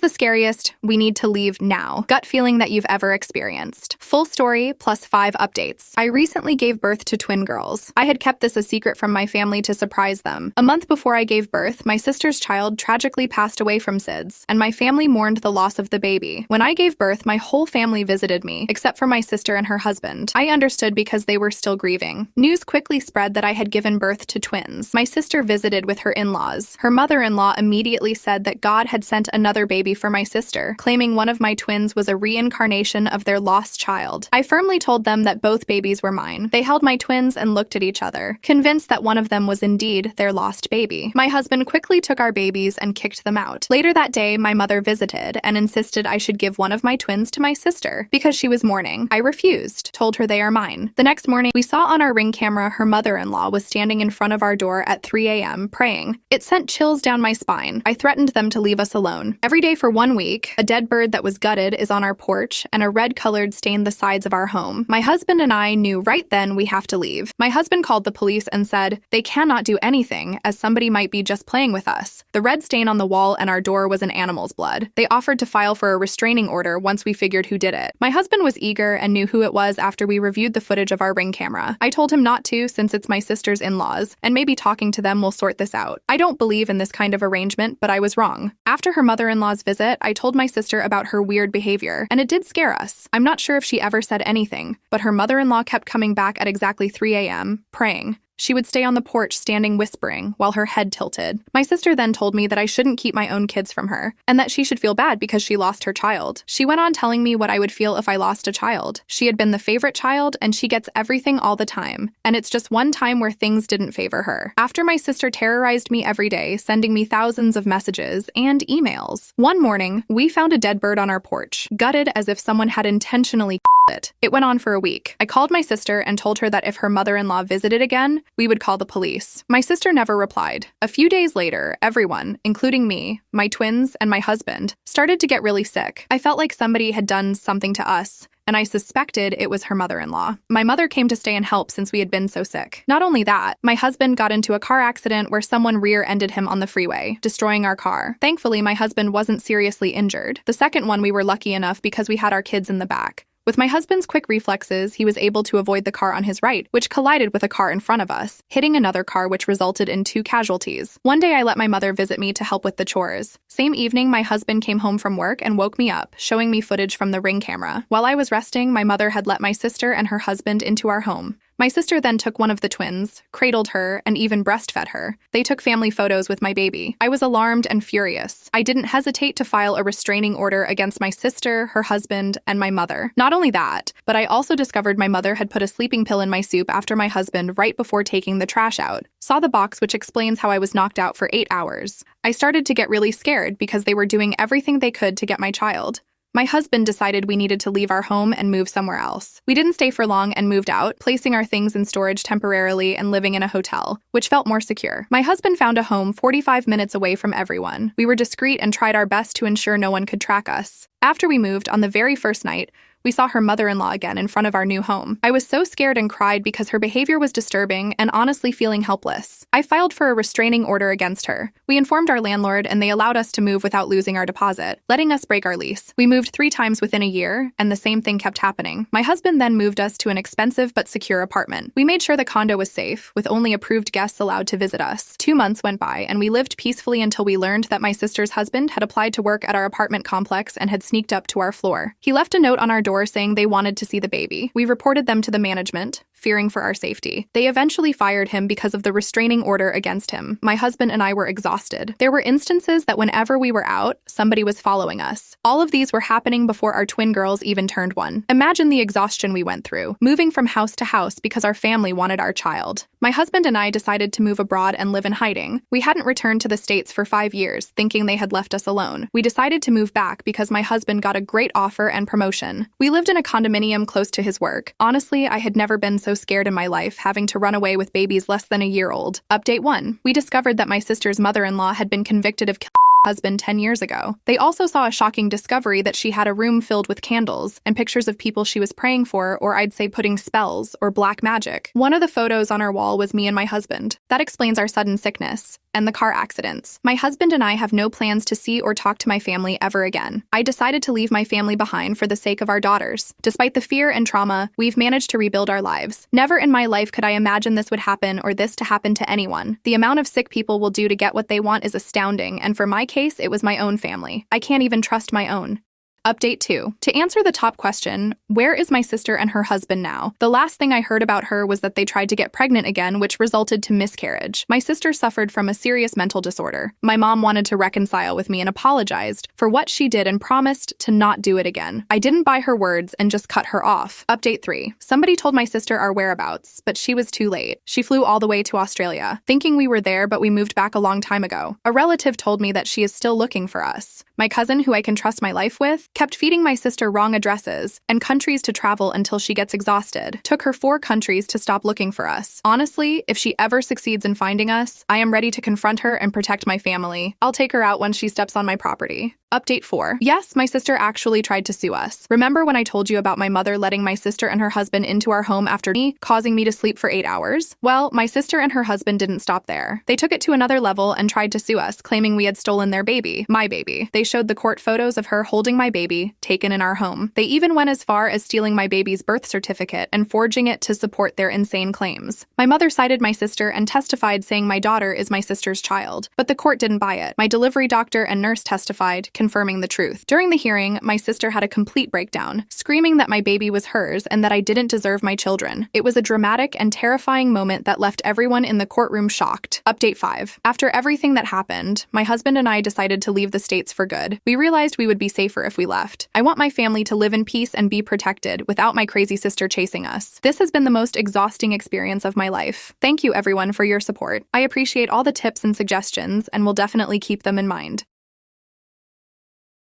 The scariest, we need to leave now, gut feeling that you've ever experienced. Full story plus 5 updates. I recently gave birth to twin girls. I had kept this a secret from my family to surprise them. A month before I gave birth, my sister's child tragically passed away from SIDS, and my family mourned the loss of the baby. When I gave birth, my whole family visited me, except for my sister and her husband. I understood because they were still grieving. News quickly spread that I had given birth to twins. My sister visited with her in-laws. Her mother-in-law immediately said that God had sent another baby for my sister, claiming one of my twins was a reincarnation of their lost child. I firmly told them that both babies were mine. They held my twins and looked at each other, convinced that one of them was indeed their lost baby. My husband quickly took our babies and kicked them out. Later that day, my mother visited and insisted I should give one of my twins to my sister because she was mourning. I refused, told her they are mine. The next morning, we saw on our Ring camera her mother-in-law was standing in front of our door at 3 a.m. praying. It sent chills down my spine. I threatened them to leave us alone. Every day for 1 week, a dead bird that was gutted is on our porch, and a red-colored stained the sides of our home. My husband and I knew right then we have to leave. My husband called the police and said, they cannot do anything, as somebody might be just playing with us. The red stain on the wall and our door was an animal's blood. They offered to file for a restraining order once we figured who did it. My husband was eager and knew who it was after we reviewed the footage of our Ring camera. I told him not to since it's my sister's in-laws, and maybe talking to them will sort this out. I don't believe in this kind of arrangement, but I was wrong. After her mother-in-law's visit, I told my sister about her weird behavior, and it did scare us. I'm not sure if she ever said anything, but her mother-in-law kept coming back at exactly 3 a.m., praying. She would stay on the porch standing whispering while her head tilted. My sister then told me that I shouldn't keep my own kids from her, and that she should feel bad because she lost her child. She went on telling me what I would feel if I lost a child. She had been the favorite child, and she gets everything all the time, and it's just one time where things didn't favor her. After my sister terrorized me every day, sending me thousands of messages and emails. One morning, we found a dead bird on our porch, gutted as if someone had intentionally it. It went on for a week. I called my sister and told her that if her mother-in-law visited again, we would call the police. My sister never replied. A few days later, everyone, including me, my twins, and my husband, started to get really sick. I felt like somebody had done something to us, and I suspected it was her mother-in-law. My mother came to stay and help since we had been so sick. Not only that, my husband got into a car accident where someone rear-ended him on the freeway, destroying our car. Thankfully, my husband wasn't seriously injured. The second one we were lucky enough because we had our kids in the back. With my husband's quick reflexes, he was able to avoid the car on his right, which collided with a car in front of us, hitting another car which resulted in 2 casualties. One day I let my mother visit me to help with the chores. Same evening, my husband came home from work and woke me up, showing me footage from the Ring camera. While I was resting, my mother had let my sister and her husband into our home. My sister then took one of the twins, cradled her, and even breastfed her. They took family photos with my baby. I was alarmed and furious. I didn't hesitate to file a restraining order against my sister, her husband, and my mother. Not only that, but I also discovered my mother had put a sleeping pill in my soup after my husband right before taking the trash out. Saw the box which explains how I was knocked out for 8 hours. I started to get really scared because they were doing everything they could to get my child. My husband decided we needed to leave our home and move somewhere else. We didn't stay for long and moved out, placing our things in storage temporarily and living in a hotel, which felt more secure. My husband found a home 45 minutes away from everyone. We were discreet and tried our best to ensure no one could track us. After we moved, on the very first night, we saw her mother-in-law again in front of our new home. I was so scared and cried because her behavior was disturbing and honestly feeling helpless. I filed for a restraining order against her. We informed our landlord and they allowed us to move without losing our deposit, letting us break our lease. We moved 3 times within a year, and the same thing kept happening. My husband then moved us to an expensive but secure apartment. We made sure the condo was safe, with only approved guests allowed to visit us. 2 months went by, and we lived peacefully until we learned that my sister's husband had applied to work at our apartment complex and had sneaked up to our floor. He left a note on our door saying they wanted to see the baby. We reported them to the management, fearing for our safety. They eventually fired him because of the restraining order against him. My husband and I were exhausted. There were instances that whenever we were out, somebody was following us. All of these were happening before our twin girls even turned 1. Imagine the exhaustion we went through, moving from house to house because our family wanted our child. My husband and I decided to move abroad and live in hiding. We hadn't returned to the States for 5 years, thinking they had left us alone. We decided to move back because my husband got a great offer and promotion. We lived in a condominium close to his work. Honestly, I had never been so scared in my life, having to run away with babies less than a year old. Update 1. We discovered that my sister's mother-in-law had been convicted of killing husband 10 years ago. They also saw a shocking discovery that she had a room filled with candles and pictures of people she was praying for, or I'd say putting spells or black magic. One of the photos on our wall was me and my husband. That explains our sudden sickness. and the car accidents. My husband and I have no plans to see or talk to my family ever again. I decided to leave my family behind for the sake of our daughters. Despite the fear and trauma, we've managed to rebuild our lives. Never in my life could I imagine this would happen or this to happen to anyone. The amount of sick people will do to get what they want is astounding, and for my case, it was my own family. I can't even trust my own. Update 2. To answer the top question, where is my sister and her husband now? The last thing I heard about her was that they tried to get pregnant again, which resulted to miscarriage. My sister suffered from a serious mental disorder. My mom wanted to reconcile with me and apologized for what she did and promised to not do it again. I didn't buy her words and just cut her off. Update 3. Somebody told my sister our whereabouts, but she was too late. She flew all the way to Australia, thinking we were there, but we moved back a long time ago. A relative told me that she is still looking for us. My cousin, who I can trust my life with, kept feeding my sister wrong addresses and countries to travel until she gets exhausted. Took her 4 countries to stop looking for us. Honestly, if she ever succeeds in finding us, I am ready to confront her and protect my family. I'll take her out when she steps on my property. Update 4. Yes, my sister actually tried to sue us. Remember when I told you about my mother letting my sister and her husband into our home after me, causing me to sleep for 8 hours? Well, my sister and her husband didn't stop there. They took it to another level and tried to sue us, claiming we had stolen their baby, my baby. They showed the court photos of her holding my baby, taken in our home. They even went as far as stealing my baby's birth certificate and forging it to support their insane claims. My mother cited my sister and testified saying my daughter is my sister's child, but the court didn't buy it. My delivery doctor and nurse testified, confirming the truth. During the hearing, my sister had a complete breakdown, screaming that my baby was hers and that I didn't deserve my children. It was a dramatic and terrifying moment that left everyone in the courtroom shocked. Update 5. After everything that happened, my husband and I decided to leave the States for good. We realized we would be safer if we left. I want my family to live in peace and be protected without my crazy sister chasing us. This has been the most exhausting experience of my life. Thank you everyone for your support. I appreciate all the tips and suggestions and will definitely keep them in mind.